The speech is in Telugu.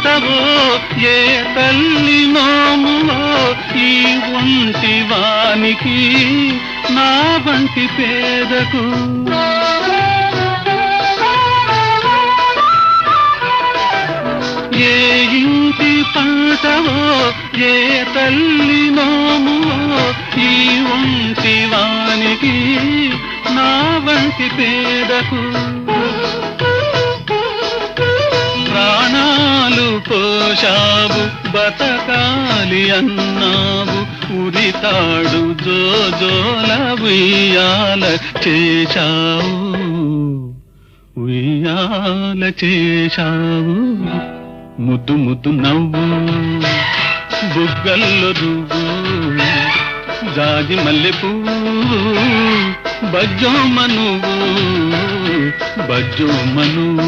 పంటవో ఏ తల్లి నోములో ఈ ఒంటి వానికి నా వంటి పేదకు ఏ ఇంటి పంటవో ఏ తల్లి నోములో ఈ ఒంటి వానికి నా వంటి పేదకు ప్రాణాలు పోషావు బతకాలి అన్నావు ఉరితాడు జోజోల ఉయ్యాల చేశావు ఉయ్యాల చేశావు ముద్దు ముద్దు నవ్వు బుగ్గల్లో రువ్వు జాజి మల్లె పువ్వు బజ్జోమనువు బజ్జోమనువు